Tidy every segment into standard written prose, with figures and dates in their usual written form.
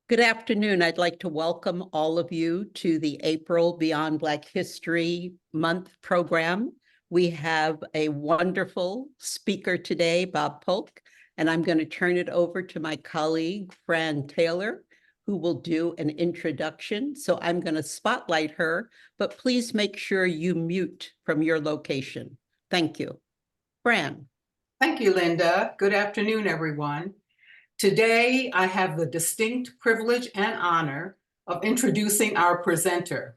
Good afternoon. I'd like to welcome all of you to the April Beyond Black History Month program. We have a wonderful speaker today, Bob Polk, and I'm going to turn it over to my colleague, Fran Taylor, who will do an introduction. So I'm going to spotlight her, but please make sure you mute from your location. Thank you. Fran. Thank you, Linda. Good afternoon, everyone. Today, I have the distinct privilege and honor of introducing our presenter.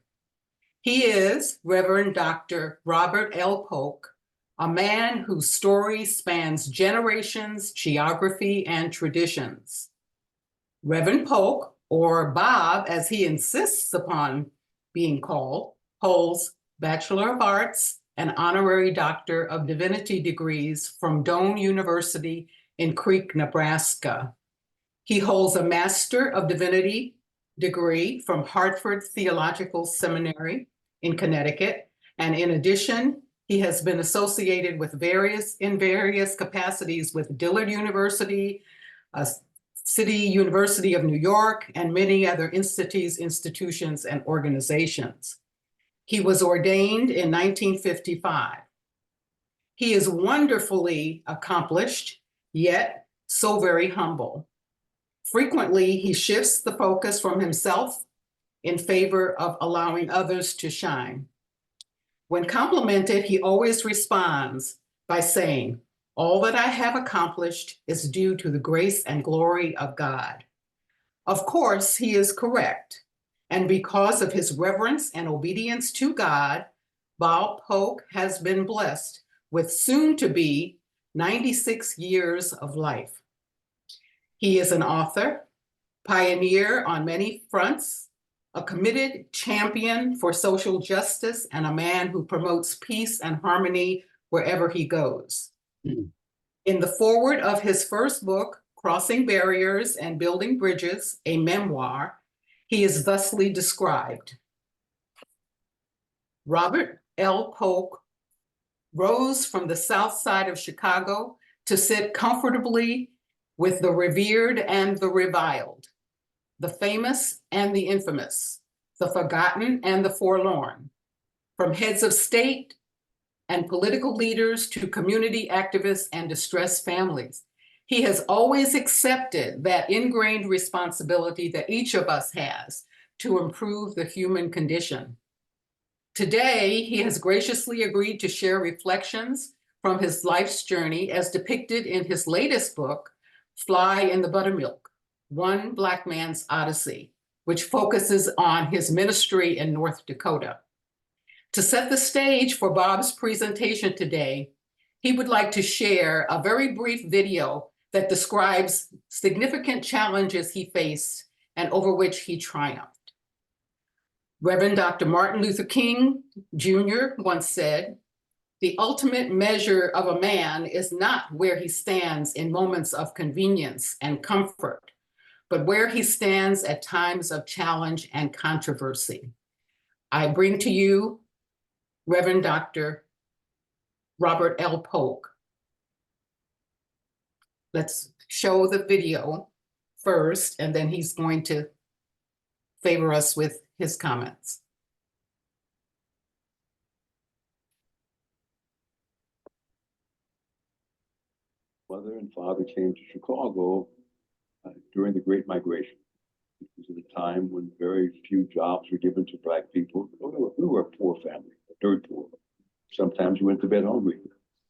He is Reverend Dr. Robert L. Polk, a man whose story spans generations, geography, and traditions. Reverend Polk, or Bob, as he insists upon being called, holds Bachelor of Arts and Honorary Doctor of Divinity degrees from Doane University in Creek, Nebraska. He holds a Master of Divinity degree from Hartford Theological Seminary in Connecticut. And in addition, he has been associated with various capacities with Dillard University, City University of New York, and many other institutions, and organizations. He was ordained in 1955. He is wonderfully accomplished, yet so very humble. Frequently, he shifts the focus from himself in favor of allowing others to shine. When complimented, he always responds by saying, "All that I have accomplished is due to the grace and glory of God." Of course, he is correct. And because of his reverence and obedience to God, Bob Polk has been blessed with soon to be 96 years of life. He is an author, pioneer on many fronts, a committed champion for social justice, and a man who promotes peace and harmony wherever he goes. In the foreword of his first book, Crossing Barriers and Building Bridges, a memoir, he is thusly described. Robert L. Polk rose from the south side of Chicago to sit comfortably with the revered and the reviled, the famous and the infamous, the forgotten and the forlorn, from heads of state and political leaders to community activists and distressed families. He has always accepted that ingrained responsibility that each of us has to improve the human condition. Today, he has graciously agreed to share reflections from his life's journey as depicted in his latest book, Fly in the Buttermilk, One Black Man's Odyssey, which focuses on his ministry in North Dakota. To set the stage for Bob's presentation today, he would like to share a very brief video that describes significant challenges he faced and over which he triumphed. Reverend Dr. Martin Luther King Jr. once said, "The ultimate measure of a man is not where he stands in moments of convenience and comfort, but where he stands at times of challenge and controversy." I bring to you Reverend Dr. Robert L. Polk. Let's show the video first, and then he's going to favor us with his comments. Mother and father came to Chicago during the Great Migration. It was at a time when very few jobs were given to Black people. We were a poor family, dirt poor. Sometimes we went to bed hungry.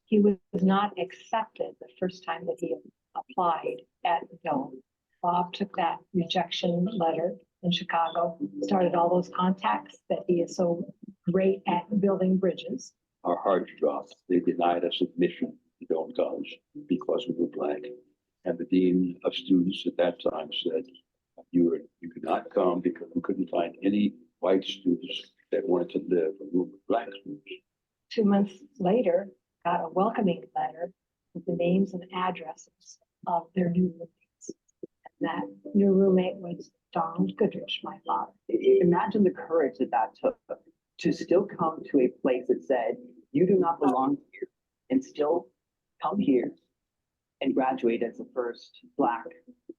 He was not accepted the first time that he applied at Doane. Bob took that rejection letter in Chicago, started all those contacts that he is so great at building bridges. Our hearts dropped. They denied us admission to Doane College because we were Black. And the dean of students at that time said, you could not come because we couldn't find any white students that wanted to live in a room with Black students. 2 months later, got a welcoming letter with the names and addresses of their new roommates. And that new roommate was Donald Goodrich, my father. Imagine the courage that took to still come to a place that said, you do not belong here, and still come here and graduate as the first Black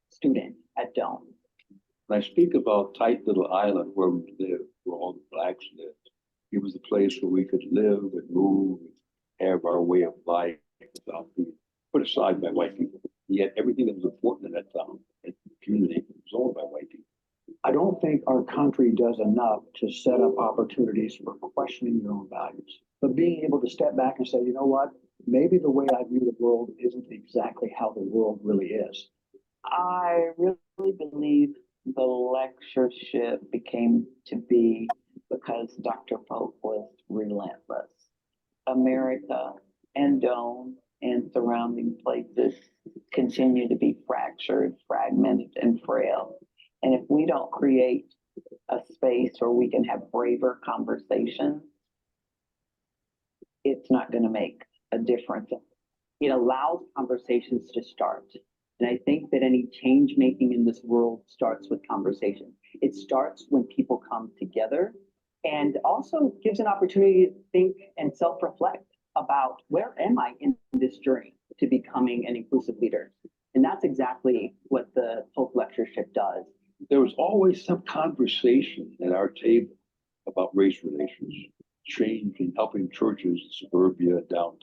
student at Doane. When I speak about tight little island where we live, where all the blacks lived, it was a place where we could live and move, and have our way of life without being put aside by white people. Yet everything that was important in that town and community was owned by white people. I don't think our country does enough to set up opportunities for questioning your own values. But being able to step back and say, you know what, maybe the way I view the world isn't exactly how the world really is. I really believe the lectureship became to be because Dr. Polk was relentless. America and Dome and surrounding places continue to be fractured, fragmented, and frail. And if we don't create a space where we can have braver conversations, it's not going to make a difference. It allows conversations to start. And I think that any change making in this world starts with conversation. It starts when people come together, and also gives an opportunity to think and self-reflect about where am I in this journey to becoming an inclusive leader. And that's exactly what the Polk lectureship does. There was always some conversation at our table about race relations, change in helping churches in suburbia, downtown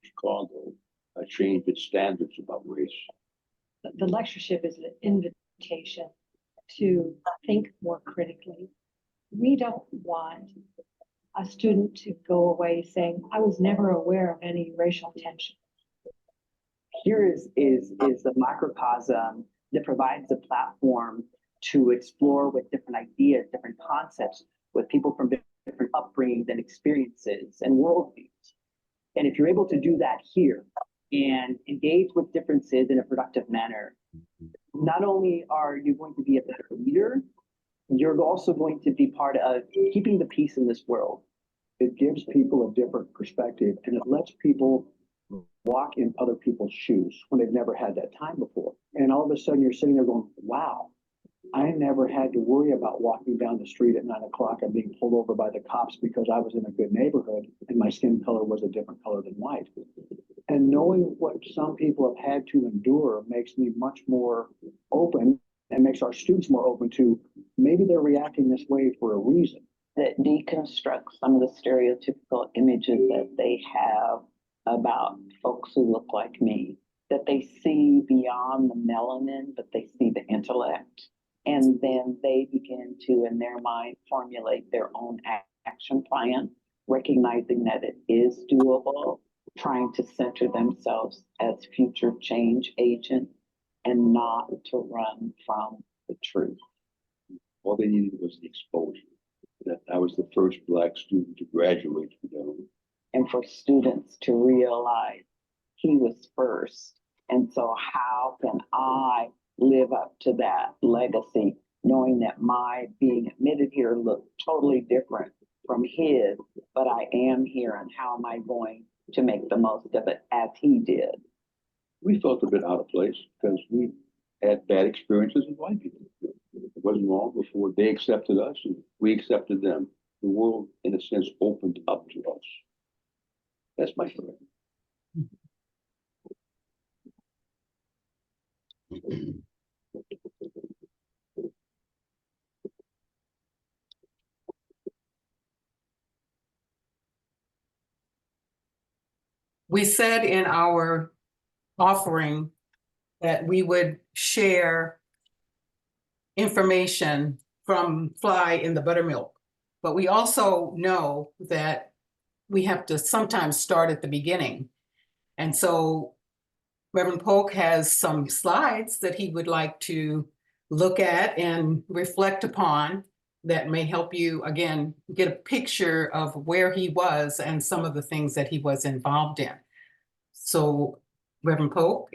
Chicago, a change in standards about race. The lectureship is an invitation to think more critically. We don't want a student to go away saying, I was never aware of any racial tension. Here is the microcosm that provides a platform to explore with different ideas, different concepts, with people from different upbringings and experiences and worldviews. And if you're able to do that here and engage with differences in a productive manner, not only are you going to be a better leader, you're also going to be part of keeping the peace in this world. It gives people a different perspective, and it lets people walk in other people's shoes when they've never had that time before. And all of a sudden you're sitting there going, wow, I never had to worry about walking down the street at 9 o'clock and being pulled over by the cops because I was in a good neighborhood and my skin color was a different color than white. And knowing what some people have had to endure makes me much more open, and makes our students more open to maybe they're reacting this way for a reason. That deconstructs some of the stereotypical images that they have about folks who look like me, that they see beyond the melanin, but they see the intellect. And then they begin to, in their mind, formulate their own action plan, recognizing that it is doable, trying to center themselves as future change agents and not to run from the truth. All they needed was the exposure. That I was the first Black student to graduate from Dome. And for students to realize he was first. And so how can I live up to that legacy, knowing that my being admitted here looked totally different from his, but I am here, and how am I going to make the most of it as he did? We felt a bit out of place because we had bad experiences with white people. It wasn't long before they accepted us and we accepted them. The world, in a sense, opened up to us. That's my story. We said in our offering that we would share information from Fly in the Buttermilk, but we also know that we have to sometimes start at the beginning. And so Reverend Polk has some slides that he would like to look at and reflect upon that may help you, again, get a picture of where he was and some of the things that he was involved in. So Reverend Polk,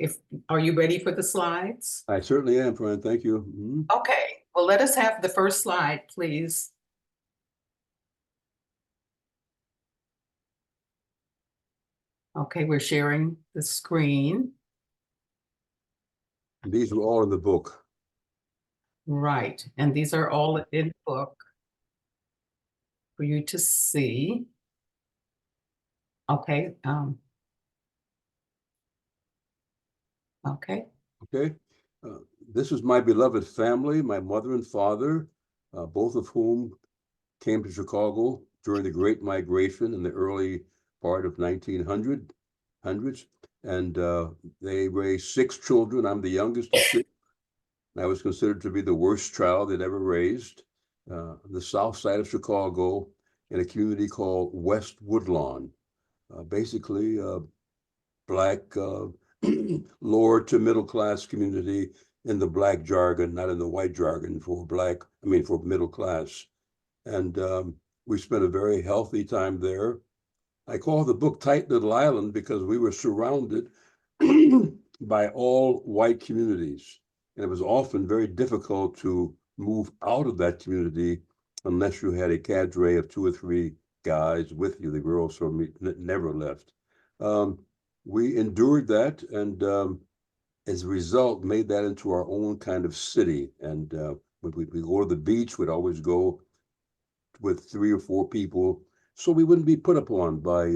are you ready for the slides? I certainly am, Fran. Thank you. Mhm. Okay, well, let us have the first slide, please. Okay, we're sharing the screen. These were all in the book. Right, and these are all in the book for you to see. Okay, okay. Okay. This is my beloved family, my mother and father, both of whom came to Chicago during the Great Migration in the early part of 1900s. And they raised 6 children. I'm the youngest of 6. I was considered to be the worst child they'd ever raised. The south side of Chicago in a community called West Woodlawn. Basically, Black lower to middle class community in the Black jargon, not in the white jargon for Black, for middle class. And we spent a very healthy time there. I call the book Tight Little Island because we were surrounded by all white communities. And it was often very difficult to move out of that community unless you had a cadre of 2 or 3 guys with you. The girls from me never left. We endured that, and as a result, made that into our own kind of city. And when we go to the beach, we'd always go with 3 or 4 people, so we wouldn't be put upon by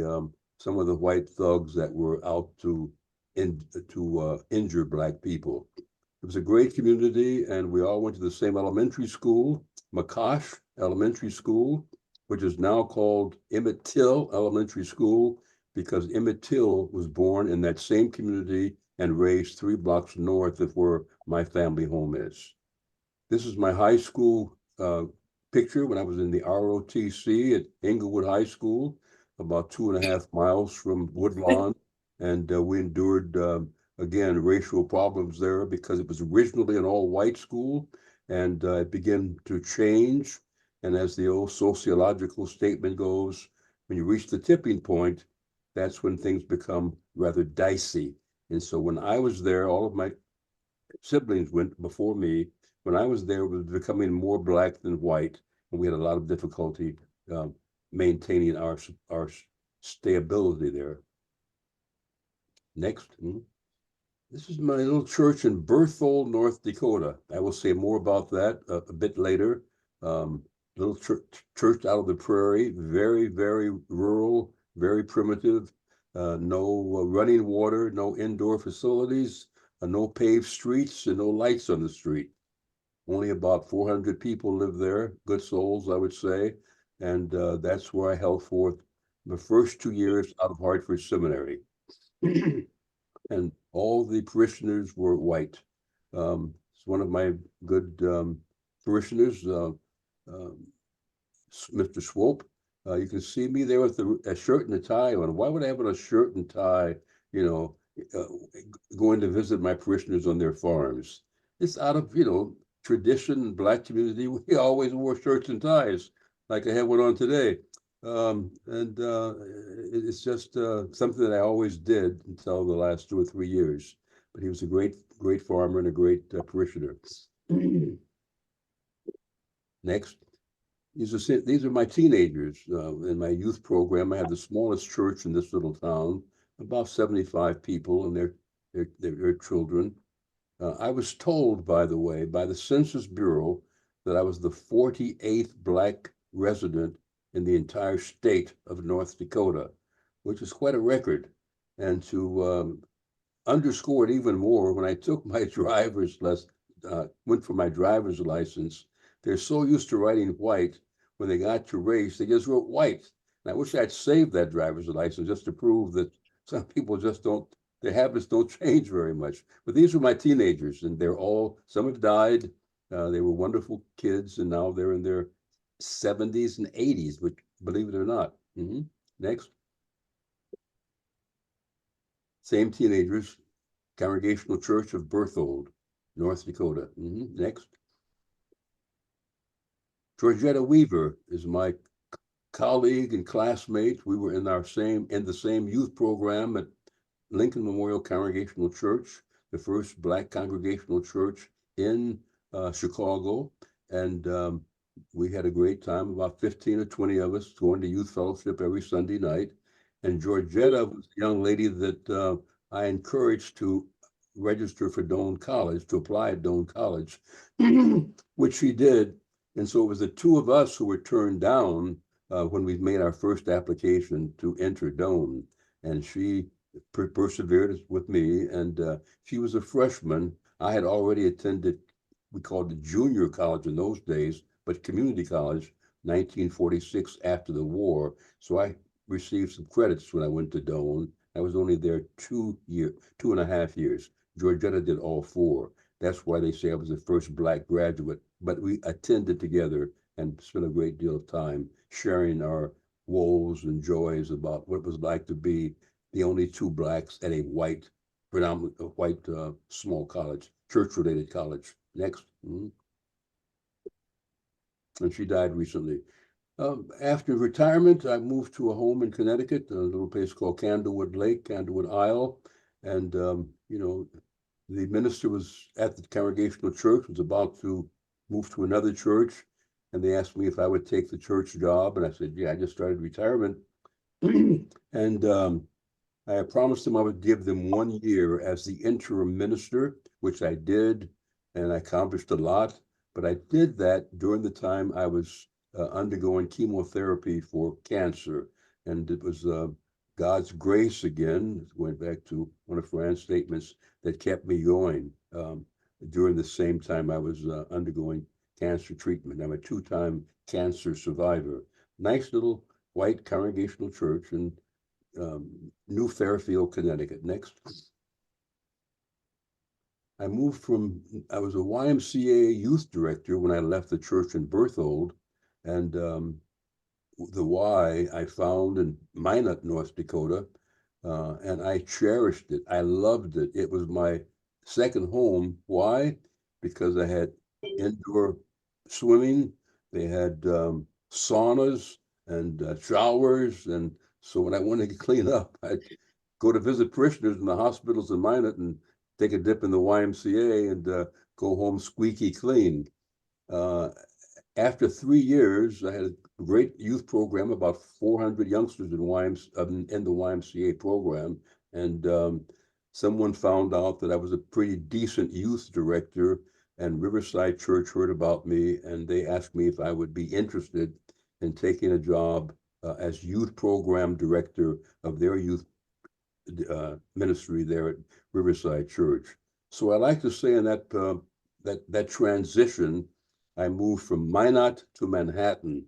some of the white thugs that were out to injure Black people. It was a great community, and we all went to the same elementary school, McCosh Elementary School, which is now called Emmett Till Elementary School, because Emmett Till was born in that same community and raised 3 blocks north of where my family home is. This is my high school picture when I was in the ROTC at Inglewood High School, about 2.5 miles from Woodlawn. And we endured, again, racial problems there because it was originally an all-white school, and it began to change. And as the old sociological statement goes, when you reach the tipping point, that's when things become rather dicey. And so when I was there, all of my siblings went before me. When I was there, it was becoming more Black than white, and we had a lot of difficulty maintaining our stability there. Next. This is my little church in Berthold, North Dakota. I will say more about that a bit later. Little church out of the prairie, very, very rural, very primitive. No running water, no indoor facilities, no paved streets, and no lights on the street. Only about 400 people live there, good souls, I would say. And that's where I held forth the first 2 years out of Hartford Seminary. And all the parishioners were white. It's one of my good parishioners, Mr. Swope. You can see me there with a shirt and a tie on. Why would I have on a shirt and tie, going to visit my parishioners on their farms? It's out of, tradition, Black community. We always wore shirts and ties, like I have one on today. It's just something that I always did until the last 2 or 3 years. But he was a great, great farmer and a great parishioner. Next. These are my teenagers in my youth program. I have the smallest church in this little town, about 75 people and their children. I was told, by the way, by the Census Bureau that I was the 48th Black resident in the entire state of North Dakota, which is quite a record. And to underscore it even more, when I took my went for my driver's license, they're so used to writing white, when they got to race, they just wrote white. And I wish I'd saved that driver's license just to prove that some people just their habits don't change very much. But these were my teenagers, and some have died. They were wonderful kids, and now they're in their 70s and 80s, which, believe it or not. Next. Same teenagers, Congregational Church of Berthold, North Dakota. Next. Georgetta Weaver is my colleague and classmate. We were in the same youth program at Lincoln Memorial Congregational Church, the first Black congregational church in Chicago. And we had a great time, about 15 or 20 of us going to youth fellowship every Sunday night. And Georgetta was the young lady that I encouraged to register for Doane College, to apply at Doane College, which she did. And so it was the 2 of us who were turned down when we made our first application to enter Doane. And she persevered with me, and she was a freshman. I had already attended, we called it junior college in those days, but community college, 1946 after the war. So I received some credits when I went to Doane. I was only there 2.5 years. Georgetta did all 4. That's why they say I was the first Black graduate, but we attended together and spent a great deal of time sharing our woes and joys about what it was like to be the only 2 Blacks at a predominantly white small college, church-related college. Next. And she died recently. After retirement, I moved to a home in Connecticut, a little place called Candlewood Lake, Candlewood Isle. And, you know, the minister was at the Congregational Church, was about to move to another church. And they asked me if I would take the church job. And I said, yeah, I just started retirement. And I promised them I would give them 1 year as the interim minister, which I did, and I accomplished a lot. But I did that during the time I was undergoing chemotherapy for cancer. And it was God's grace again, going back to one of Fran's statements, that kept me going during the same time I was undergoing cancer treatment. I'm a 2-time cancer survivor. Nice little white congregational church in New Fairfield, Connecticut. Next. I was a YMCA youth director when I left the church in Berthold, and the Y I found in Minot, North Dakota, and I cherished it. I loved it. It was my second home. Why? Because I had indoor swimming, they had saunas and showers, and so when I wanted to clean up, I'd go to visit parishioners in the hospitals in Minot and take a dip in the YMCA and go home squeaky clean. After 3 years, I had a great youth program, about 400 youngsters in the YMCA program. And someone found out that I was a pretty decent youth director, and Riverside Church heard about me, and they asked me if I would be interested in taking a job as youth program director of their youth ministry there at Riverside Church. So I like to say in that transition, I moved from Minot to Manhattan,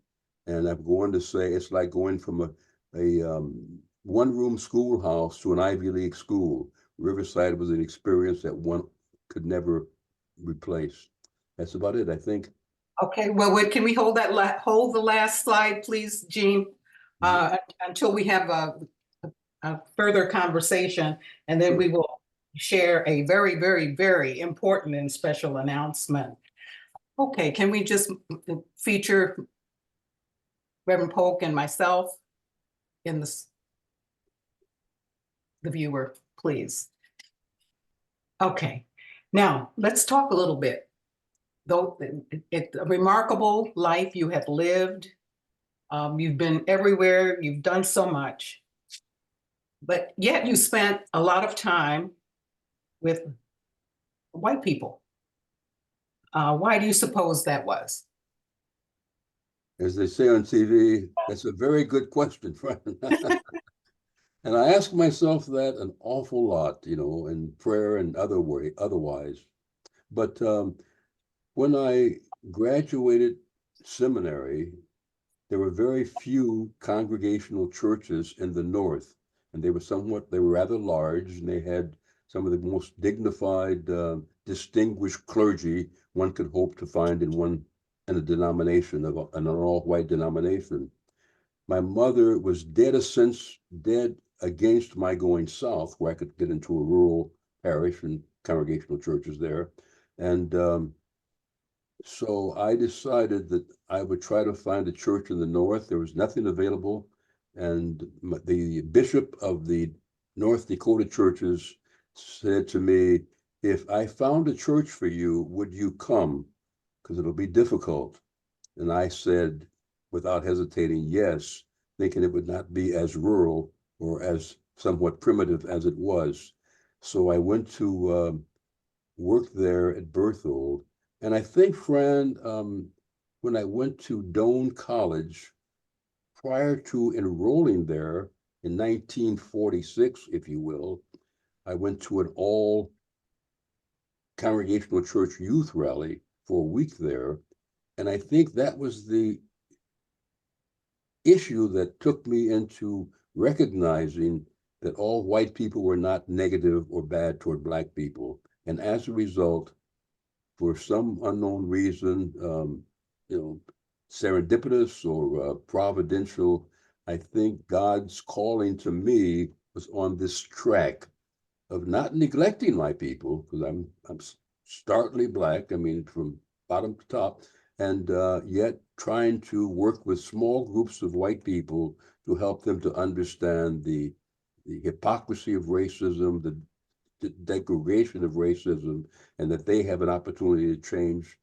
and I'm going to say it's like going from a one-room schoolhouse to an Ivy League school. Riverside was an experience that one could never replace. That's about it, I think. Okay, well, wait, can we hold hold the last slide, please, Jean? Until we have a further conversation, and then we will share a very, very, very important and special announcement. Okay, can we just feature Reverend Polk and myself in the viewer, please? Okay, now let's talk a little bit. Though it's a remarkable life you have lived. You've been everywhere, you've done so much, but yet you spent a lot of time with white people. Why do you suppose that was? As they say on TV, that's a very good question, friend. And I ask myself that an awful lot, you know, in prayer and otherwise. But when I graduated seminary, there were very few congregational churches in the North, and they were rather large, and they had some of the most dignified, distinguished clergy one could hope to find in a denomination, an all-white denomination. My mother was dead against my going south, where I could get into a rural parish and congregational churches there. And so I decided that I would try to find a church in the North. There was nothing available. And the bishop of the North Dakota churches said to me, if I found a church for you, would you come? Because it'll be difficult. And I said, without hesitating, yes, thinking it would not be as rural or as somewhat primitive as it was. So I went to work there at Berthold. And I think, Fran, when I went to Doane College, prior to enrolling there in 1946, if you will, I went to an all Congregational Church youth rally for a week there. And I think that was the issue that took me into recognizing that all white people were not negative or bad toward Black people. And as a result, for some unknown reason, serendipitous or providential, I think God's calling to me was on this track of not neglecting my people, because I'm starkly Black, I mean, from bottom to top, and yet trying to work with small groups of white people to help them to understand the hypocrisy of racism, the degradation of racism, and that they have an opportunity to change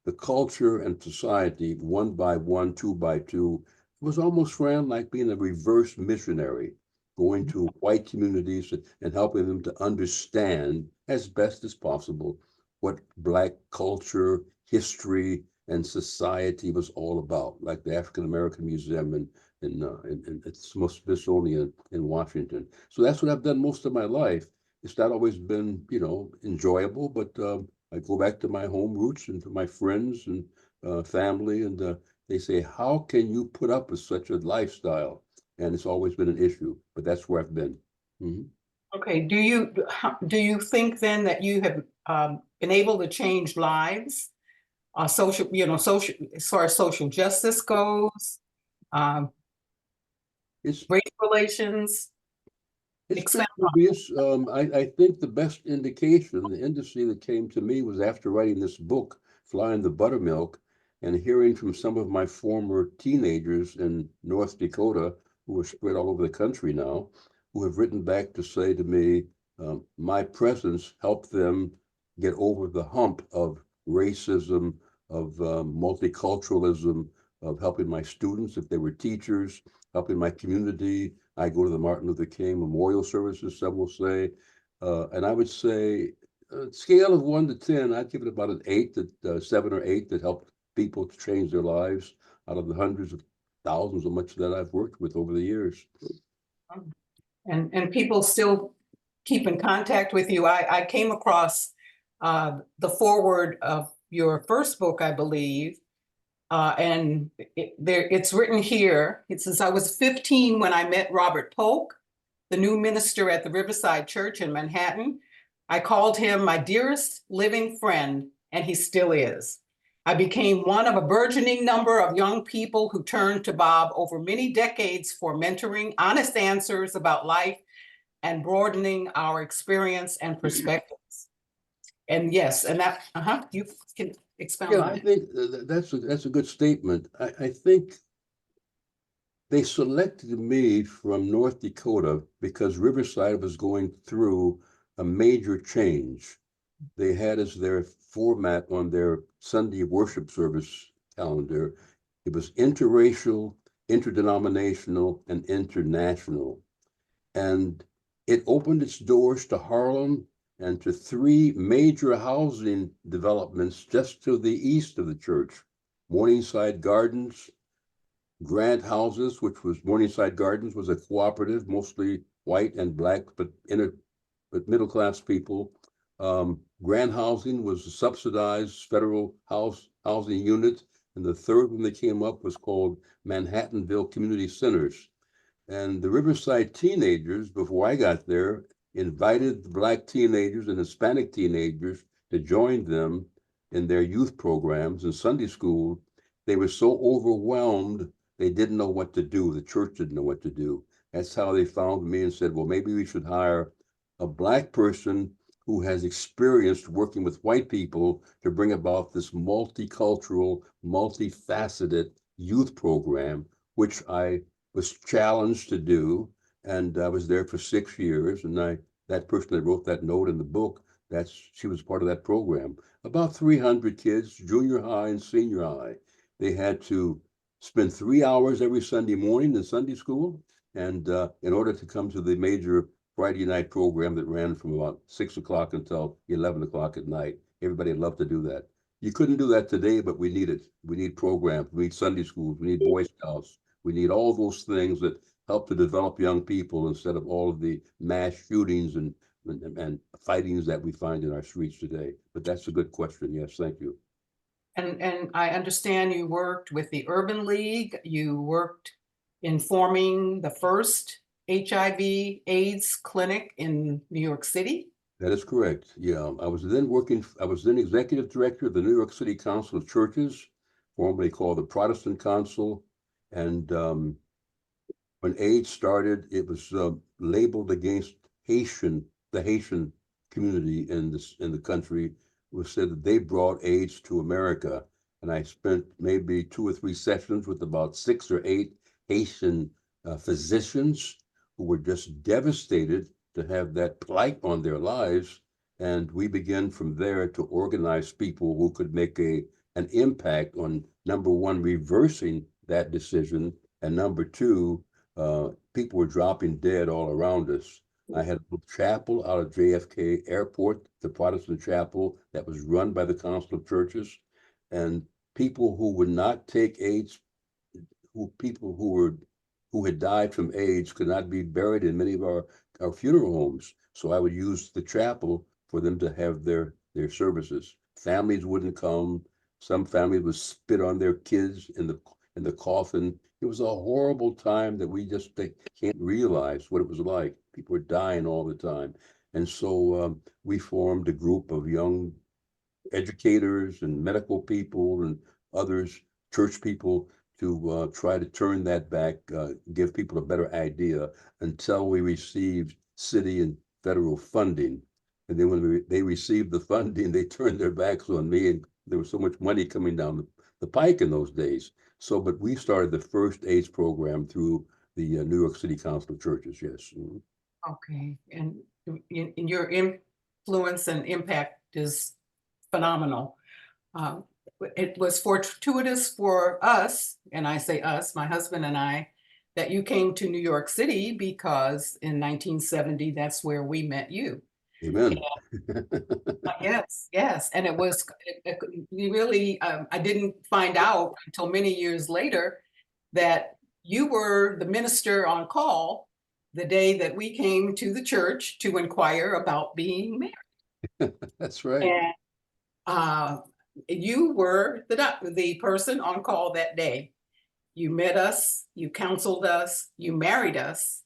the culture and society one by one, two by two. It was almost ran like being a reverse missionary, going to white communities and helping them to understand as best as possible what Black culture, history, and society was all about, like the African American Museum in Smithsonian in Washington. So that's what I've done most of my life. It's not always been, enjoyable, but I go back to my home roots and to my friends and family, and they say, how can you put up with such a lifestyle? And it's always been an issue, but that's where I've been. Mm-hmm. Okay, do you think then that you have been able to change lives? Social, as far as social justice goes, It's race relations. It's been obvious. I think the best indication, the indice that came to me was after writing this book, Flying the Buttermilk, and hearing from some of my former teenagers in North Dakota, who are spread all over the country now, who have written back to say to me, my presence helped them get over the hump of racism, of multiculturalism, of helping my students if they were teachers, helping my community. I go to the Martin Luther King memorial services, some will say, and I would say, scale of 1 to 10, I'd give it about an 8, 7 or 8 that helped people to change their lives out of the hundreds of thousands of much that I've worked with over the years. And people still keep in contact with you. I came across the foreword of your first book, I believe, and it's written here. It says, I was 15 when I met Robert Polk, the new minister at the Riverside Church in Manhattan. I called him my dearest living friend, and he still is. I became one of a burgeoning number of young people who turned to Bob over many decades for mentoring, honest answers about life, and broadening our experience and perspectives. And yes, and that, you can expound on I it. think that's a good statement. I think they selected me from North Dakota because Riverside was going through a major change. They had as their format on their Sunday worship service calendar, it was interracial, interdenominational, and international. And it opened its doors to Harlem and to 3 major housing developments just to the east of the church. Morningside Gardens, Grant Houses, which was Morningside Gardens, was a cooperative, mostly white and Black, but middle-class people. Grant Housing was a subsidized federal housing unit, and the third one that came up was called Manhattanville Community Centers. And the Riverside teenagers, before I got there, invited the Black teenagers and Hispanic teenagers to join them in their youth programs in Sunday school. They were so overwhelmed, they didn't know what to do. The church didn't know what to do. That's how they found me and said, well, maybe we should hire a Black person who has experienced working with white people to bring about this multicultural, multifaceted youth program, which I was challenged to do. And I was there for 6 years. And that person that wrote that note in the book, she was part of that program. About 300 kids, junior high and senior high. They had to spend 3 hours every Sunday morning in Sunday school. And in order to come to the major Friday night program that ran from about 6 o'clock until 11 o'clock at night, everybody loved to do that. You couldn't do that today, but we need it. We need programs, we need Sunday schools, we need Boy Scouts. We need all those things that help to develop young people instead of all of the mass shootings and and fightings that we find in our streets today. But that's a good question. Yes, thank you. And I understand you worked with the Urban League. You worked in forming the first HIV/AIDS clinic in New York City. That is correct. Yeah, I was then executive director of the New York City Council of Churches, formerly called the Protestant Council. And when AIDS started, it was labeled against the Haitian community in the country. It was said that they brought AIDS to America. And I spent maybe 2 or 3 sessions with about 6 or 8 Haitian physicians who were just devastated to have that plight on their lives. And we began from there to organize people who could make an impact on, number one, reversing that decision, and number two, people were dropping dead all around us. I had a little chapel out of JFK Airport, the Protestant chapel that was run by the Council of Churches, and people who would not take AIDS, people who had died from AIDS could not be buried in many of our funeral homes. So I would use the chapel for them to have their services. Families wouldn't come. Some families would spit on their kids in the coffin. It was a horrible time that we just can't realize what it was like. People were dying all the time. And so we formed a group of young educators and medical people and others, church people, to try to turn that back, give people a better idea, until we received city and federal funding. And then when they received the funding, they turned their backs on me, and there was so much money coming down the pike in those days. So, but we started the first AIDS program through the New York City Council of Churches, yes. Okay, and your influence and impact is phenomenal. It was fortuitous for us, and I say us, my husband and I, that you came to New York City, because in 1970, that's where we met you. Amen. Yes, yes. And it was, we really, I didn't find out until many years later that you were the minister on call the day that we came to the church to inquire about being married. That's right. And you were the person on call that day. You met us, you counseled us, you married us,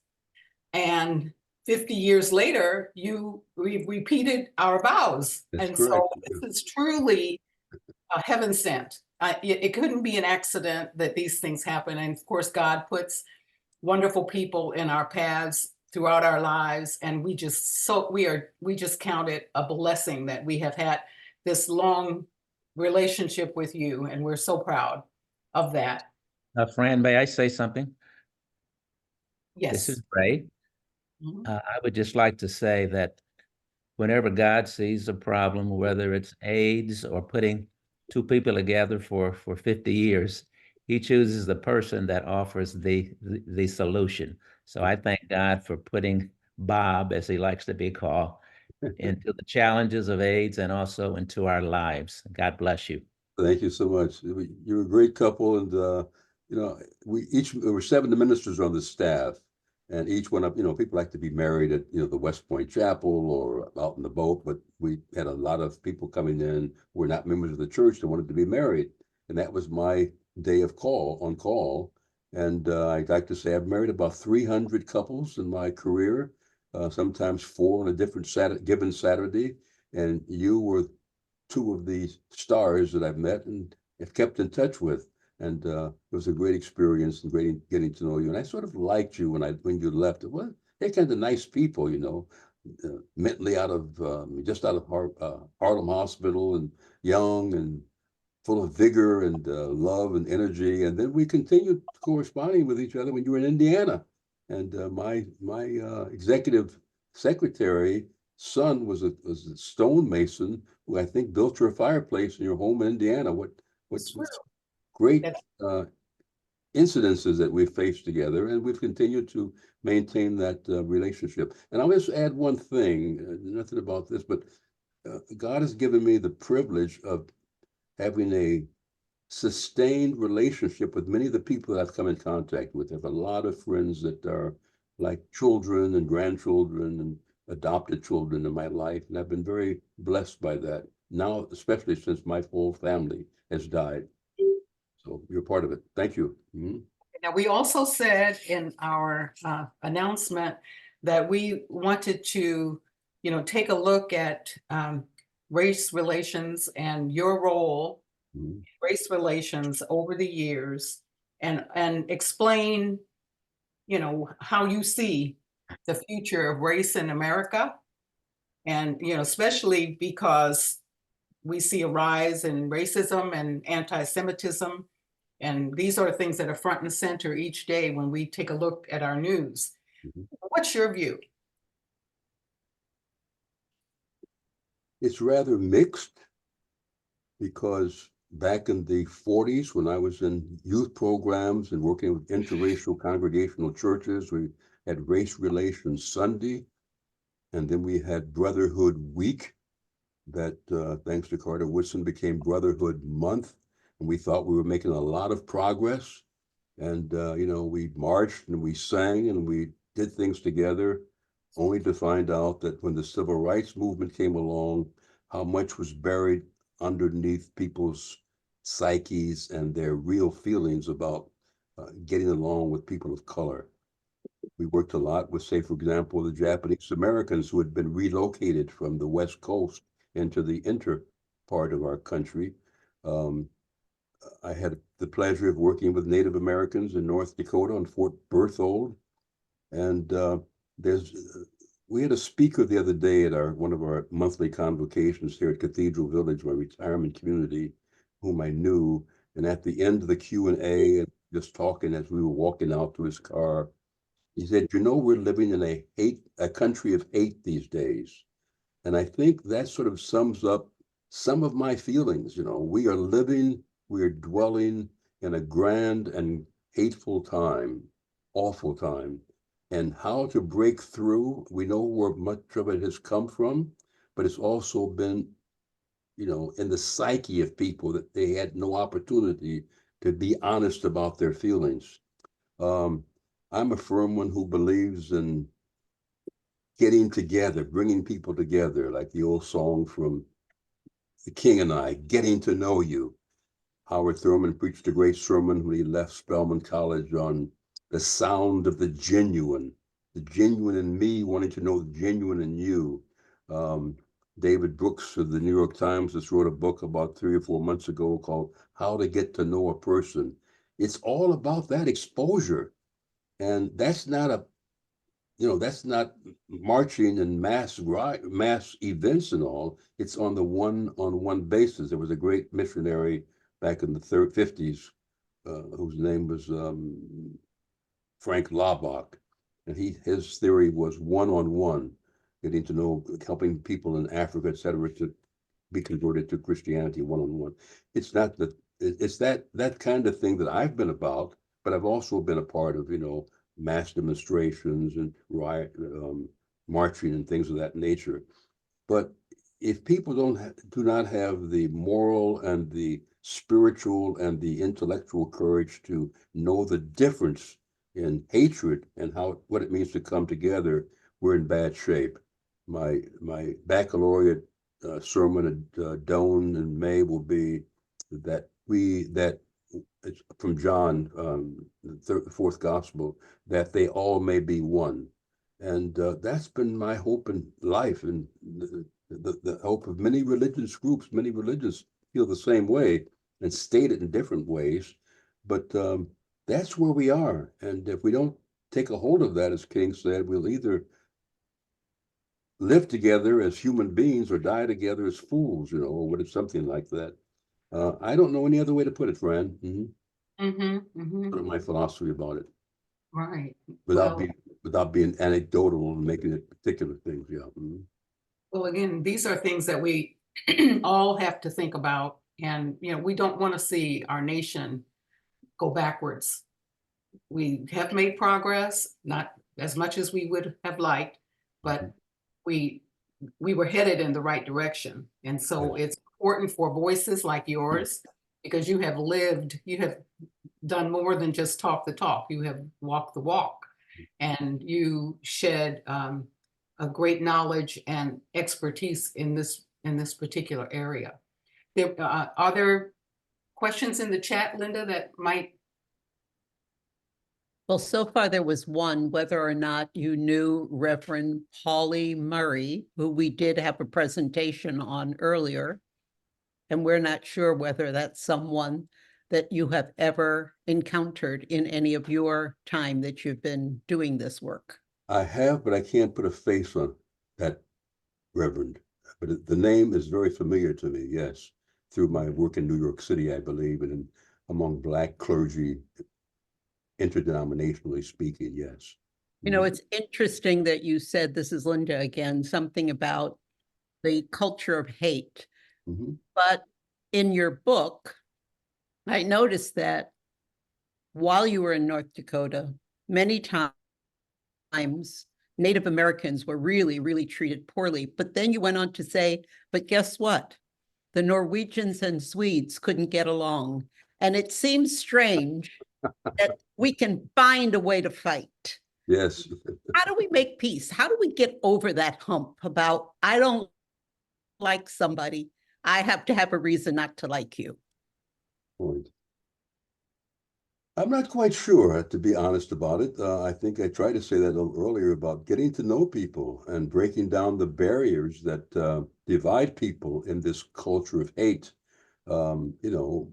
and 50 years later, we repeated our vows. That's and correct. So this is truly a heaven sent. It couldn't be an accident that these things happen. And of course, God puts wonderful people in our paths throughout our lives. And we just count it a blessing that we have had this long relationship with you. And we're so proud of that. Fran, may I say something? Yes. This is Ray. Mhm. I would just like to say that whenever God sees a problem, whether it's AIDS or putting 2 people together for 50 years, he chooses the person that offers the solution. So I thank God for putting Bob, as he likes to be called, into the challenges of AIDS and also into our lives. God bless you. Thank you so much. You're a great couple, and there were 7 ministers on the staff, and each one of people like to be married at the West Point Chapel or out in the boat, but we had a lot of people coming in who were not members of the church that wanted to be married, and that was my day of on call. And I'd like to say I've married about 300 couples in my career, sometimes 4 on a different given Saturday, and you were 2 of the stars that I've met and have kept in touch with. And it was a great experience and great getting to know you. And I sort of liked you when you left. Well, they're kind of nice people, mentally just out of Harlem Hospital, and young and full of vigor and love and energy. And then we continued corresponding with each other when you were in Indiana. And my executive secretary son was a stonemason who I think built your fireplace in your home in Indiana. What great incidences that we've faced together, and we've continued to maintain that relationship. And I'll just add one thing, nothing about this, but God has given me the privilege of having a sustained relationship with many of the people that I've come in contact with. I have a lot of friends that are like children and grandchildren, and adopted children in my life, and I've been very blessed by that. Now, especially since my whole family has died. So you're part of it. Thank you. Mhm. Now, we also said in our announcement that we wanted to, take a look at race relations and your role, Mhm. race relations over the years, and explain, how you see the future of race in America. And, especially because we see a rise in racism and anti-Semitism. And these are things that are front and center each day when we take a look at our news. Mhm. What's your view? It's rather mixed because back in the 40s, when I was in youth programs and working with interracial congregational churches, we had Race Relations Sunday, and then we had Brotherhood Week that, thanks to Carter Woodson, became Brotherhood Month. And we thought we were making a lot of progress. And, we marched and we sang and we did things together, only to find out that when the civil rights movement came along, how much was buried underneath people's psyches and their real feelings about getting along with people of color. We worked a lot with, say, for example, the Japanese Americans who had been relocated from the West Coast into the inter part of our country. Um, I had the pleasure of working with Native Americans in North Dakota on Fort Berthold. And we had a speaker the other day at one of our monthly convocations here at Cathedral Village, my retirement community, whom I knew. And at the end of the Q&A, and just talking as we were walking out to his car, he said, we're living in a country of hate these days. And I think that sort of sums up some of my feelings. We are dwelling in a grand and hateful time, awful time. And how to break through, we know where much of it has come from, but it's also been, in the psyche of people that they had no opportunity to be honest about their feelings. I'm a firm one who believes in getting together, bringing people together, like the old song from The King and I, Getting to Know You. Howard Thurman preached a great sermon when he left Spelman College on the sound of the genuine in me, wanting to know the genuine in you. David Brooks of the New York Times just wrote a book about 3 or 4 months ago called How to Get to Know a Person. It's all about that exposure. And that's not marching and mass events and all. It's on the one-on-one basis. There was a great missionary back in the 50s, whose name was Frank Laubach, and his theory was one-on-one, getting to know, helping people in Africa, et cetera, to be converted to Christianity one-on-one. It's not that it's that kind of thing that I've been about, but I've also been a part of, mass demonstrations and riot, marching and things of that nature. But if people do not have the moral and the spiritual and the intellectual courage to know the difference in hatred and what it means to come together, we're in bad shape. My baccalaureate sermon at Doan in May will be that it's from John, the fourth gospel, that they all may be one. And that's been my hope in life, and the hope of many religious groups. Many religions feel the same way and state it in different ways. But that's where we are. And if we don't take a hold of that, as King said, we'll either live together as human beings or die together as fools, or what is something like that. I don't know any other way to put it, Fran. Sort of my philosophy about it, Right. without Well, being anecdotal and making it particular things. Yeah. well, again, these are things that we all have to think about. And, we don't want to see our nation go backwards. We have made progress, not as much as we would have liked, but we were headed in the right direction. And so it's important for voices like yours, because you have done more than just talk the talk. You have walked the walk, and you shed a great knowledge and expertise in this particular area. Are there questions in the chat, Linda, that might? Well, so far there was one, whether or not you knew Reverend Polly Murray, who we did have a presentation on earlier. And we're not sure whether that's someone that you have ever encountered in any of your time that you've been doing this work. I have, but I can't put a face on that reverend. But the name is very familiar to me, yes, through my work in New York City, I believe, and among Black clergy, interdenominationally speaking, yes. You know, it's interesting that you said, this is Linda again, something about the culture of hate. Mhm. But in your book, I noticed that while you were in North Dakota, many times Native Americans were really, really treated poorly. But then you went on to say, but guess what? The Norwegians and Swedes couldn't get along. And it seems strange that we can find a way to fight. Yes. How do we make peace? How do we get over that hump about, I don't like somebody, I have to have a reason not to like you? Point. I'm not quite sure, to be honest about it. I think I tried to say that a little earlier about getting to know people and breaking down the barriers that divide people in this culture of hate. You know,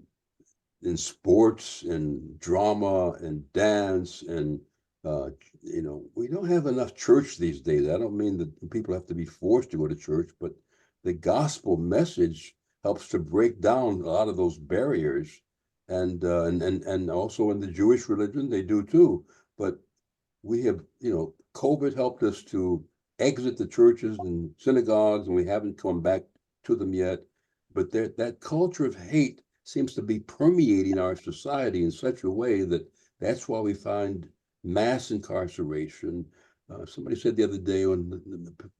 in sports and drama and dance and you know, we don't have enough church these days. I don't mean that people have to be forced to go to church, but the gospel message helps to break down a lot of those barriers. And also in the Jewish religion, they do too. But we have, you know, COVID helped us to exit the churches and synagogues, and we haven't come back to them yet. But that culture of hate seems to be permeating our society in such a way that that's why we find mass incarceration. Somebody said the other day on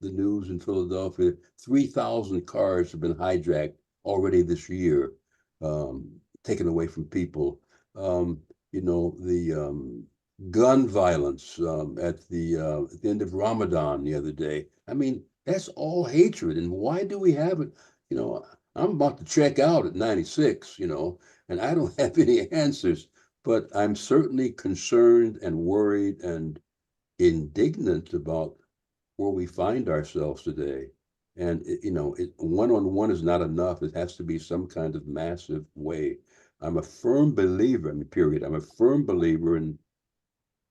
the news in Philadelphia, 3,000 cars have been hijacked already this year, taken away from people. You know, the gun violence at the end of Ramadan the other day. I mean, that's all hatred. And why do we have it? You know, I'm about to check out at 96, you know, and I don't have any answers, but I'm certainly concerned and worried and indignant about where we find ourselves today. And, you know, one-on-one is not enough. It has to be some kind of massive way. I'm a firm believer, I mean, period. I'm a firm believer in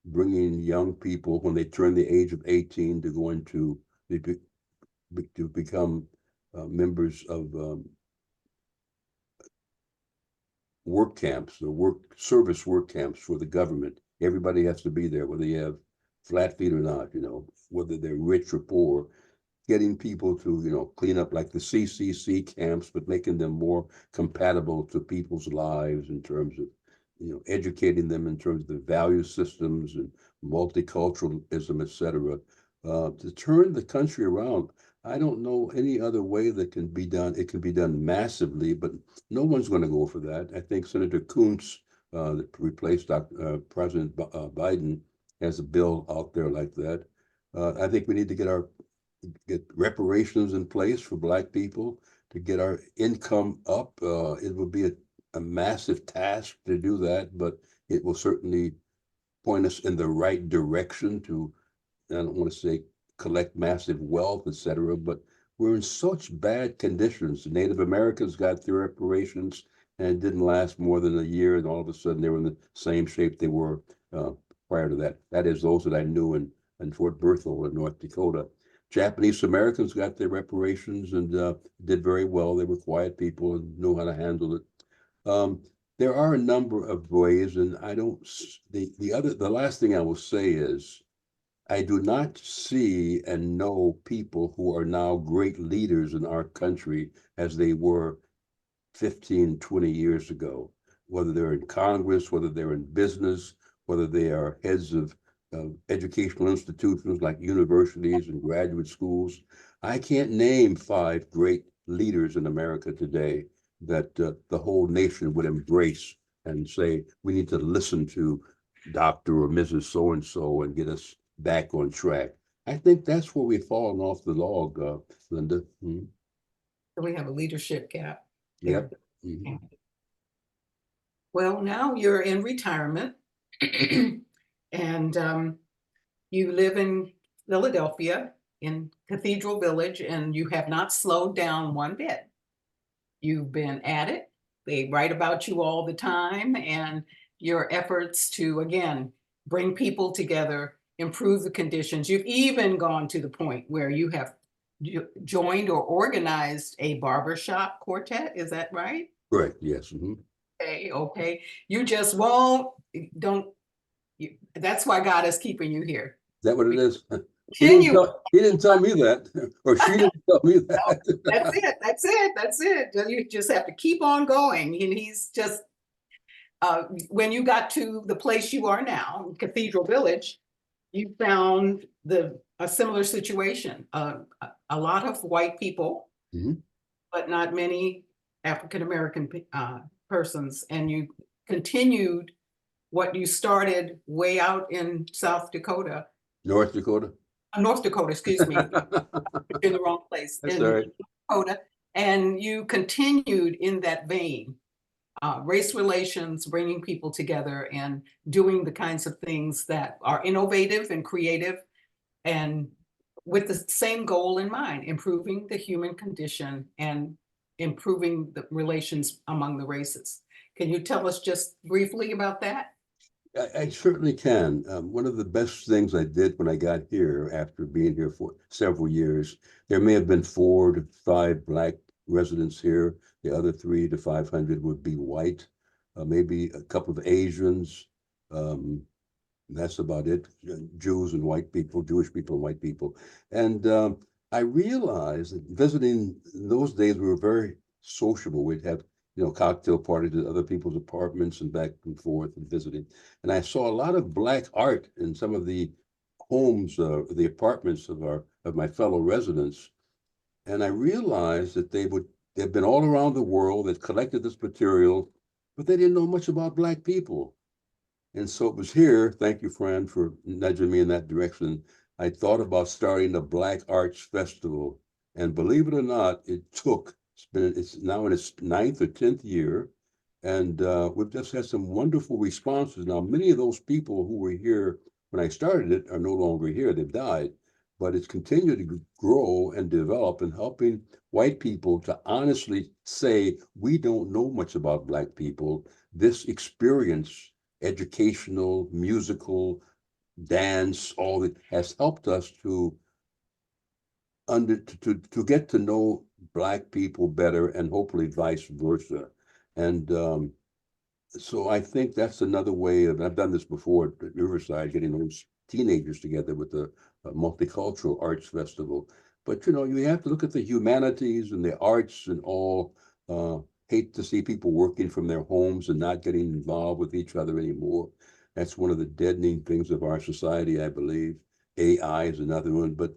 bringing young people when they turn the age of 18 to go into to become members of work camps or service work camps for the government. Everybody has to be there, whether you have flat feet or not, you know, whether they're rich or poor. Getting people to, you know, clean up like the CCC camps, but making them more compatible to people's lives in terms of, you know, educating them in terms of the value systems and multiculturalism, et cetera, to turn the country around. I don't know any other way that can be done. It can be done massively, but no one's going to go for that. I think Senator Kuntz, that replaced President Biden, has a bill out there like that. I think we need to get reparations in place for Black people to get our income up. It would be a massive task to do that, but it will certainly point us in the right direction to, I don't want to say collect massive wealth, et cetera, but we're in such bad conditions. The Native Americans got their reparations and it didn't last more than a year, and all of a sudden they were in the same shape they were prior to that. That is those that I knew in Fort Berthold in North Dakota. Japanese Americans got their reparations and did very well. They were quiet people and knew how to handle it. There are a number of ways, and I don't, the last thing I will say is, I do not see and know people who are now great leaders in our country as they were 15, 20 years ago, whether they're in Congress, whether they're in business, whether they are heads of educational institutions like universities and graduate schools. I can't name 5 great leaders in America today that the whole nation would embrace and say, we need to listen to Dr. or Mrs. So-and-so and get us back on track. I think that's where we've fallen off the log, Linda. So we have a leadership gap. Yep. there. Mhm. Well, now you're in retirement and you live in Philadelphia in Cathedral Village, and you have not slowed down one bit. You've been at it. They write about you all the time, and your efforts to, again, bring people together, improve the conditions. You've even gone to the point where you have joined or organized a barbershop quartet. Is that right? Correct, yes. Mhm. Okay. You just won't, that's why God is keeping you here. Is that what it is? Continue. He didn't tell me that, or she didn't tell me that. That's it. You just have to keep on going. And he's just, when you got to the place you are now, Cathedral Village, you found a similar situation. A lot of white people, Mhm. but not many African-American persons. And you continued what you started way out in South Dakota, North Dakota. North Dakota, excuse me, in the wrong place. That's in all right. Dakota, and you continued in that vein, race relations, bringing people together and doing the kinds of things that are innovative and creative, and with the same goal in mind, improving the human condition and improving the relations among the races. Can you tell us just briefly about that? I certainly can. One of the best things I did when I got here, after being here for several years, there may have been 4 to 5 Black residents here. The other 3 to 500 would be white, maybe a couple of Asians. That's about it. Jews and white people, Jewish people and white people. And I realized that visiting in those days, we were very sociable. We'd have cocktail parties at other people's apartments and back and forth and visiting. And I saw a lot of Black art in some of the homes, the apartments of my fellow residents. And I realized that they've been all around the world, that collected this material, but they didn't know much about Black people. And so it was here, thank you, Fran, for nudging me in that direction. I thought about starting a Black Arts Festival. And believe it or not, it's now in its 9th or 10th year. And we've just had some wonderful responses. Now, many of those people who were here when I started it are no longer here, they've died. But it's continued to grow and develop, and helping white people to honestly say, we don't know much about Black people. This experience, educational, musical, dance, all that has helped us to get to know Black people better, and hopefully vice versa. And so I think that's another way of, I've done this before at Riverside, getting those teenagers together with the multicultural arts festival. But you have to look at the humanities and the arts and all. Hate to see people working from their homes and not getting involved with each other anymore. That's one of the deadening things of our society, I believe. AI is another one, but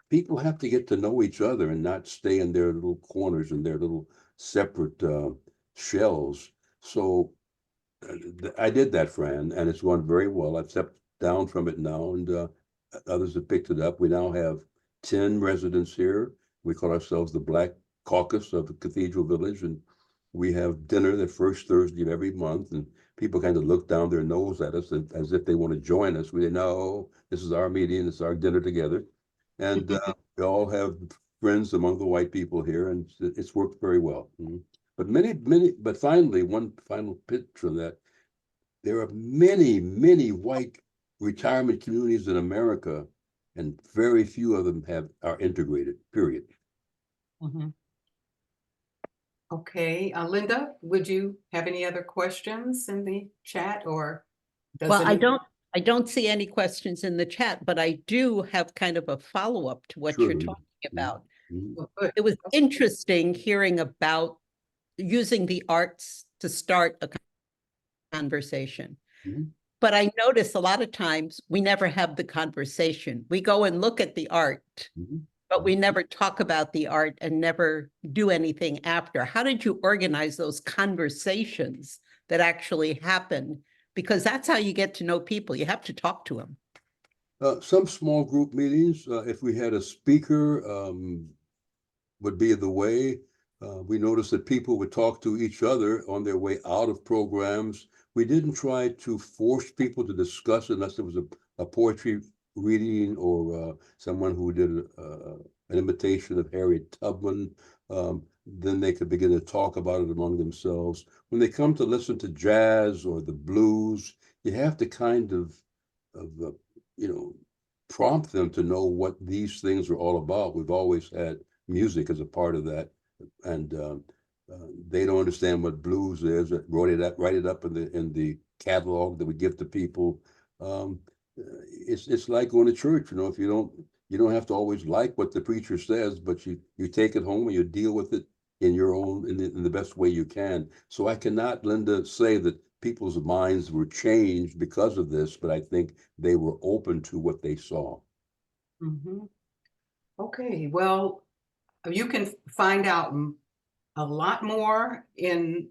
people have to get to know each other and not stay in their little corners and their little separate shells. So I did that, Fran, and it's going very well. I've stepped down from it now, and others have picked it up. We now have 10 residents here. We call ourselves the Black Caucus of the Cathedral Village, and we have dinner the first Thursday of every month, and people kind of look down their nose at us as if they want to join us. We say, no, this is our meeting, it's our dinner together. And we all have friends among the white people here, and it's worked very well. But finally, one final pitch on that. There are many, many white retirement communities in America, and very few of them are integrated, period. Mhm. Okay, Linda, would you have any other questions in the chat, or? Well, I don't see any questions in the chat, but I do have kind of a follow-up to what Sure. you're talking about. Well, good. It was interesting hearing about using the arts to start a conversation. Mhm. But I notice a lot of times we never have the conversation. We go and look at the art, Mhm. but we never talk about the art and never do anything after. How did you organize those conversations that actually happen? Because that's how you get to know people. You have to talk to them. Some small group meetings, if we had a speaker, would be the way. We noticed that people would talk to each other on their way out of programs. We didn't try to force people to discuss unless there was a poetry reading or someone who did an imitation of Harriet Tubman. Then they could begin to talk about it among themselves. When they come to listen to jazz or the blues, you have to kind of you know, prompt them to know what these things are all about. We've always had music as a part of that, and they don't understand what blues is. Write it up in the catalog that we give to people. It's like going to church. You know, if you don't have to always like what the preacher says, but you take it home and you deal with it in your own in the best way you can. So I cannot, Linda, say that people's minds were changed because of this, but I think they were open to what they saw. Mhm. Okay, well, you can find out a lot more in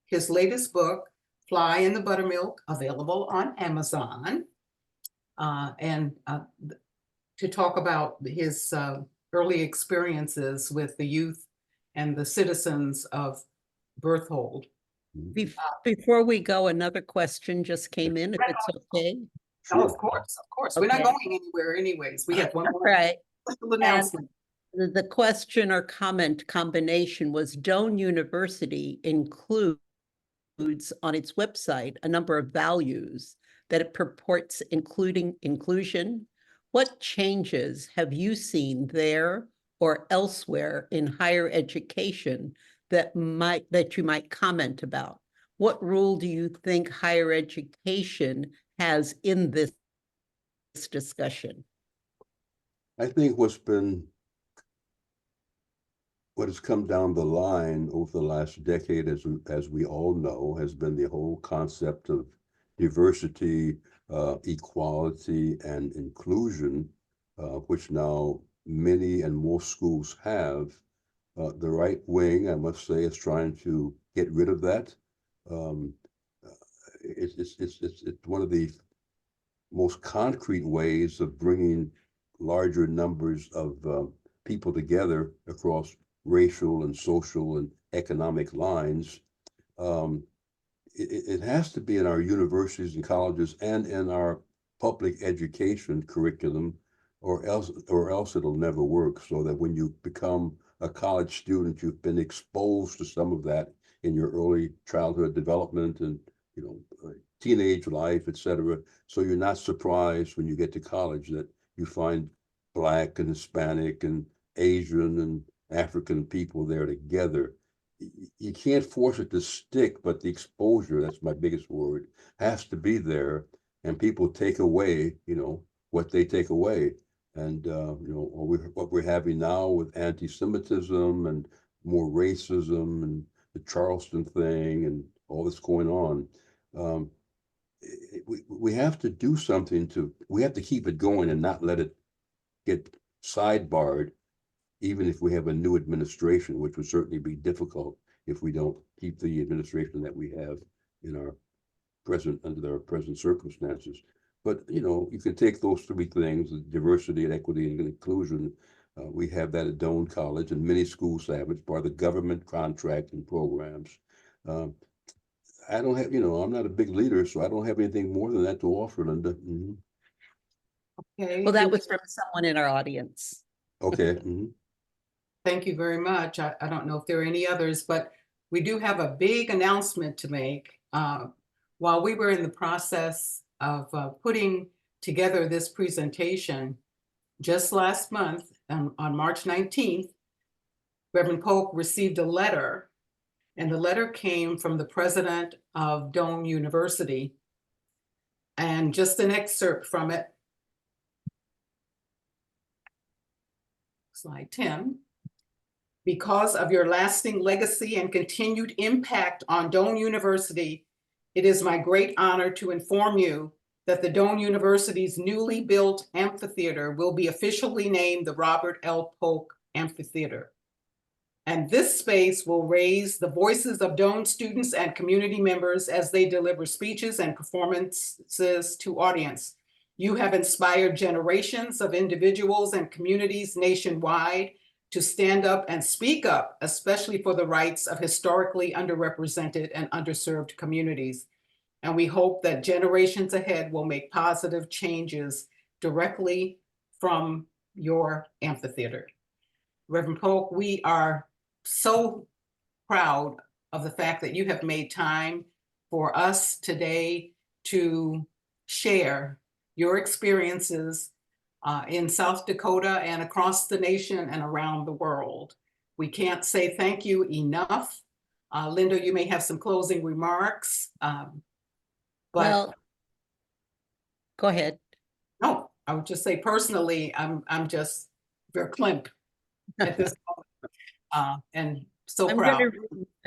his latest book, Fly in the Buttermilk, available on Amazon. And to talk about his early experiences with the youth and the citizens of Berthold. Before we go, another question just came in, if it's okay. Oh, Sure. of course, of course. We're not Okay. going anywhere anyways. We have one more Right. special announcement. The question or comment combination was Doane University includes on its website a number of values that it purports including inclusion. What changes have you seen there or elsewhere in higher education that you might comment about? What role do you think higher education has in this discussion? I think what has come down the line over the last decade, as we all know, has been the whole concept of diversity, equality, and inclusion, which now many and most schools have. The right wing, I must say, is trying to get rid of that. It's one of the most concrete ways of bringing larger numbers of people together across racial and social and economic lines. It has to be in our universities and colleges and in our public education curriculum, or else it'll never work. So that when you become a college student, you've been exposed to some of that in your early childhood development and teenage life, etc. So you're not surprised when you get to college that you find Black and Hispanic and Asian and African people there together. You can't force it to stick, but the exposure, that's my biggest word, has to be there. And people take away, what they take away. And, what we're having now with anti-Semitism and more racism and the Charleston thing and all that's going on. We have to do something we have to keep it going and not let it get sidebarred, even if we have a new administration, which would certainly be difficult if we don't keep the administration that we have under our present circumstances. But, you can take those three things, diversity and equity and inclusion. We have that at Doane College, and many schools have it, part of the government contract and programs. I don't have, I'm not a big leader, so I don't have anything more than that to offer, Linda. Mm-hmm. Okay. Well, that was from someone in our audience. Okay. Mm-hmm. Thank you very much. I don't know if there are any others, but we do have a big announcement to make. While we were in the process of putting together this presentation, just last month, on March 19th, Reverend Polk received a letter, and the letter came from the president of Doane University. And just an excerpt from it. Slide 10. Because of your lasting legacy and continued impact on Doane University, it is my great honor to inform you that the Doane University's newly built amphitheater will be officially named the Robert L. Polk Amphitheater. And this space will raise the voices of Doane students and community members as they deliver speeches and performances to audience. You have inspired generations of individuals and communities nationwide to stand up and speak up, especially for the rights of historically underrepresented and underserved communities. And we hope that generations ahead will make positive changes directly from your amphitheater. Reverend Polk, we are so proud of the fact that you have made time for us today to share your experiences in South Dakota and across the nation and around the world. We can't say thank you enough. Linda, you may have some closing remarks. Well, go ahead. No, I would just say personally, I'm just verklempt at this moment, and so proud.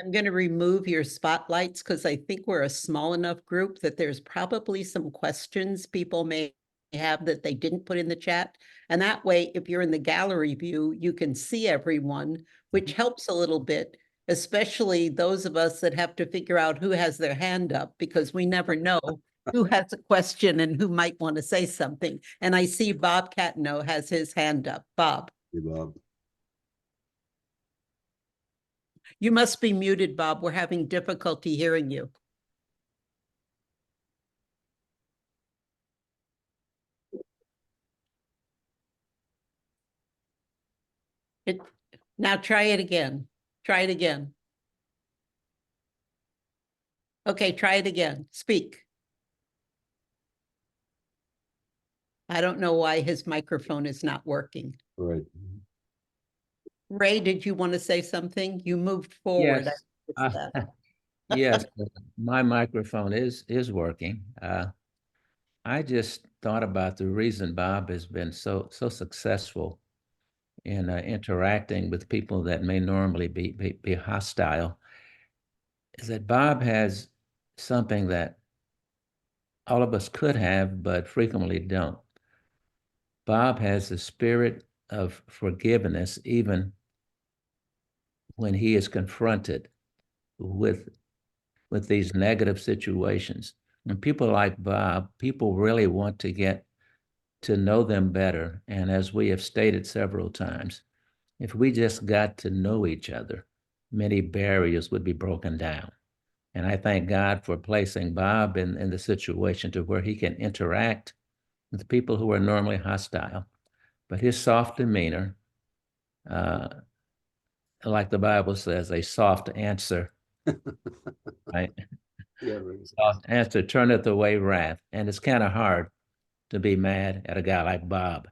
I'm gonna remove your spotlights because I think we're a small enough group that there's probably some questions people may have that they didn't put in the chat. And that way, if you're in the gallery view, you can see everyone, which helps a little bit, especially those of us that have to figure out who has their hand up, because we never know who has a question and who might want to say something. And I see Bob Catino has his hand up. Bob. Hey, Bob. You must be muted, Bob. We're having difficulty hearing you. Now try it again. Try it again. Okay, try it again. Speak. I don't know why his microphone is not working. All right. Ray, did you want to say something? You moved forward. Yes, yes, my microphone is working. I just thought about the reason Bob has been so successful in interacting with people that may normally be hostile, is that Bob has something that all of us could have, but frequently don't. Bob has the spirit of forgiveness, even when he is confronted with these negative situations. And people like Bob, people really want to get to know them better. And as we have stated several times, if we just got to know each other, many barriers would be broken down. And I thank God for placing Bob in the situation to where he can interact with people who are normally hostile. But his soft demeanor, like the Bible says, a soft answer, right? Yeah, right. Soft answer turneth away wrath. And it's kind of hard to be mad at a guy like Bob.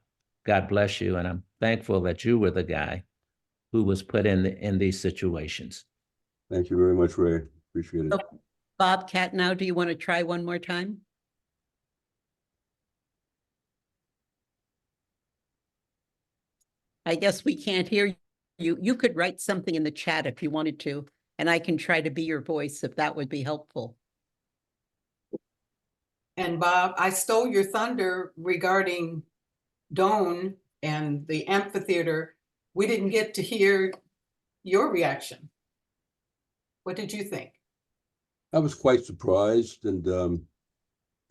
God bless you. And I'm thankful that you were the guy who was put in these situations. Thank you very much, Ray. Appreciate it. So, Bob Catino, do you want to try one more time? I guess we can't hear you. You could write something in the chat if you wanted to, and I can try to be your voice if that would be helpful. And Bob, I stole your thunder regarding Doan and the amphitheater. We didn't get to hear your reaction. What did you think? I was quite surprised and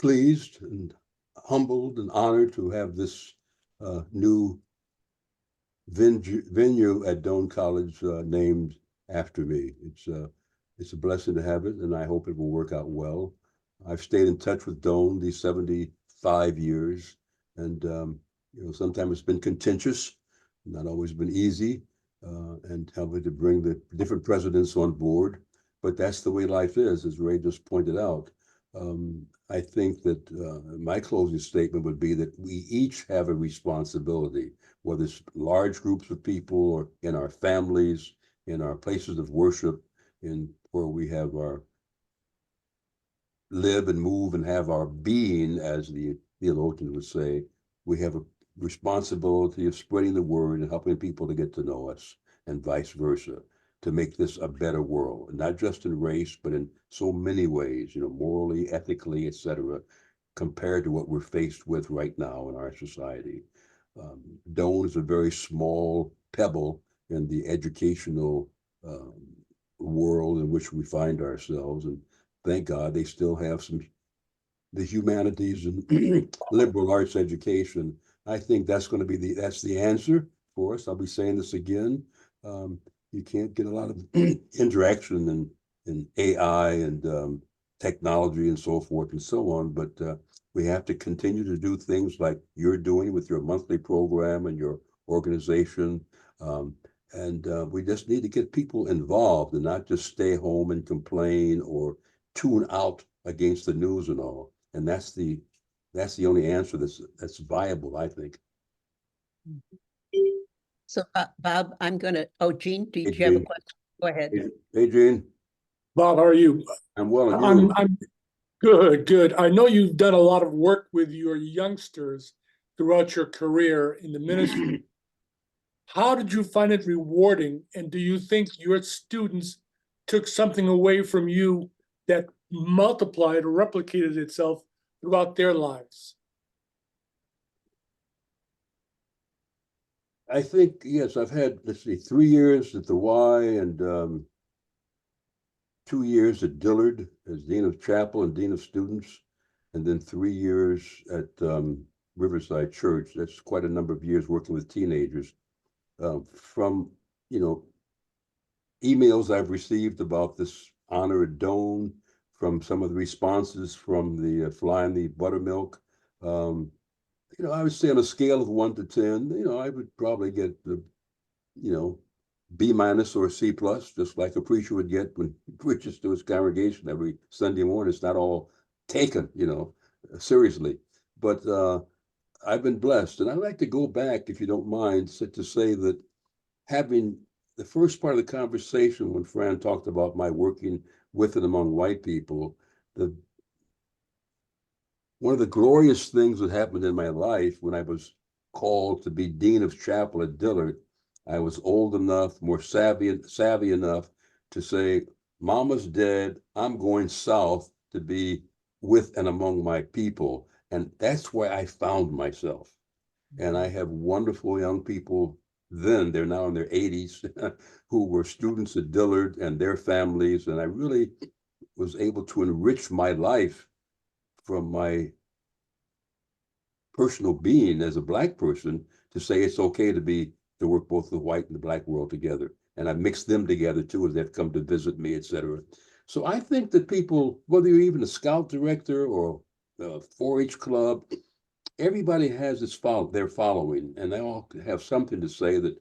pleased and humbled and honored to have this new venue at Doan College named after me. It's a blessing to have it, and I hope it will work out well. I've stayed in touch with Doan these 75 years, and sometimes it's been contentious, not always been easy, and having to bring the different presidents on board. But that's the way life is, as Ray just pointed out. I think that my closing statement would be that we each have a responsibility, whether it's large groups of people or in our families, in our places of worship, in where we have our live and move and have our being, as the theologians would say. We have a responsibility of spreading the word and helping people to get to know us, and vice versa, to make this a better world, not just in race, but in so many ways, morally, ethically, etc., compared to what we're faced with right now in our society. Doan is a very small pebble in the educational world in which we find ourselves, and thank God they still have some the humanities and liberal arts education. I think that's going to be that's the answer for us. I'll be saying this again. You can't get a lot of interaction in AI and technology and so forth and so on, but we have to continue to do things like you're doing with your monthly program and your organization. And we just need to get people involved and not just stay home and complain or tune out against the news and all. And that's the only answer that's viable, I think. So Bob, I'm gonna, oh, Jean, do Hey, you have a Jean. question? Go ahead. Hey, Jane, Bob, how are you? I'm well, and you? I'm good, good. I know you've done a lot of work with your youngsters throughout your career in the ministry. How did you find it rewarding? And do you think your students took something away from you that multiplied or replicated itself throughout their lives? I think, yes, I've had, let's see, 3 years at the Y and 2 years at Dillard as Dean of Chapel and Dean of Students, and then 3 years at Riverside Church. That's quite a number of years working with teenagers. From, emails I've received about this honor at Doan, from some of the responses from the flying the Buttermilk. I would say on a scale of 1 to 10, I would probably get the, B minus or C plus, just like a preacher would get when he preaches to his congregation every Sunday morning. It's not all taken, seriously. But I've been blessed. And I'd like to go back, if you don't mind, to say that having the first part of the conversation when Fran talked about my working with and among white people, one of the glorious things that happened in my life when I was called to be Dean of Chapel at Dillard, I was old enough, more savvy enough to say, Mama's dead, I'm going south to be with and among my people. And that's where I found myself. And I have wonderful young people then, they're now in their 80s, who were students at Dillard and their families. And I really was able to enrich my life from my personal being as a Black person to say it's okay to work both the white and the Black world together. And I mixed them together too as they've come to visit me, et cetera. So I think that people, whether you're even a scout director or a 4-H club, everybody has their following, and they all have something to say that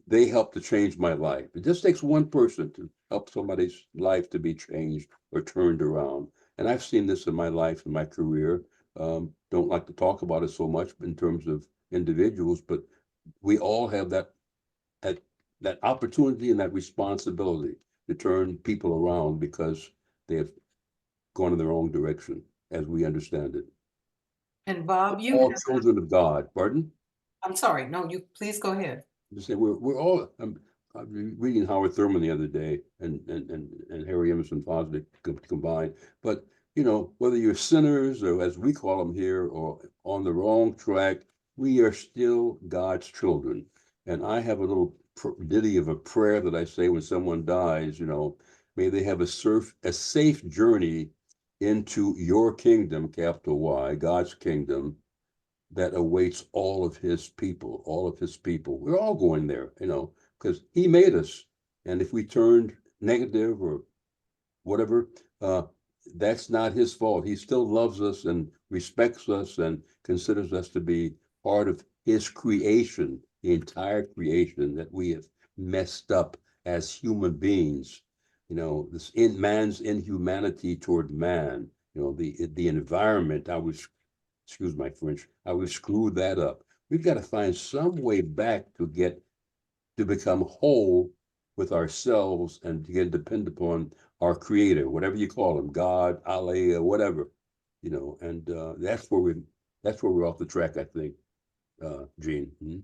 they helped to change my life. It just takes one person to help somebody's life to be changed or turned around. And I've seen this in my life and my career. Don't like to talk about it so much in terms of individuals, but we all have that opportunity and that responsibility to turn people around because they have gone in their own direction, as we understand it. And Bob, All children of God. Pardon? I'm sorry, no, you please go ahead. Just say we're all. I've been reading Howard Thurman the other day, and Harry Emerson Fosdick combined. But whether you're sinners or, as we call them here, or on the wrong track, we are still God's children. And I have a little ditty of a prayer that I say when someone dies. May they have a safe journey into your kingdom, capital Y, God's kingdom, that awaits all of his people. We're all going there, because he made us. And if we turned negative or whatever, that's not his fault. He still loves us and respects us and considers us to be part of his creation, the entire creation that we have messed up as human beings. This man's inhumanity toward man, the environment, excuse my French, how we've screwed that up. We've got to find some way back to become whole with ourselves and to get depend upon our creator, whatever you call him, God, Allah, whatever, and that's where we're off the track, I think, Jean. Mm-hmm.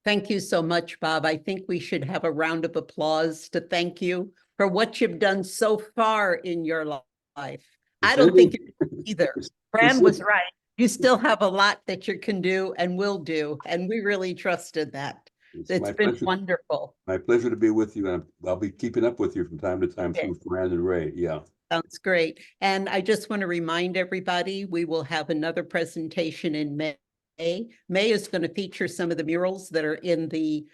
Thank you so much, Bob. I think we should have a round of applause to thank you for what you've done so far in your life. I don't think either. Fran was right. You still have a lot that you can do and will do, and we really trusted that. It's It's my been pleasure. wonderful. My pleasure to be with you, and I'll be keeping up with you from time to time Okay. through Fran and Ray. Yeah. Sounds great. And I just want to remind everybody, we will have another presentation in May. May is going to feature some of the murals that are in the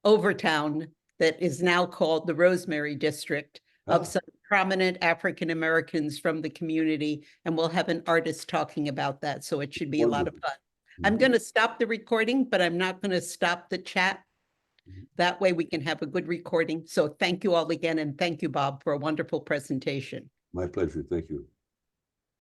Overtown that is now called the Rosemary District of Ah. some prominent African Americans from the community. And we'll have an artist talking about that. So it should be a lot of fun. I'm going to stop the recording, but I'm not going to stop the chat. That way we can have a good recording. So thank you all again. And thank you, Bob, for a wonderful presentation. My pleasure. Thank you.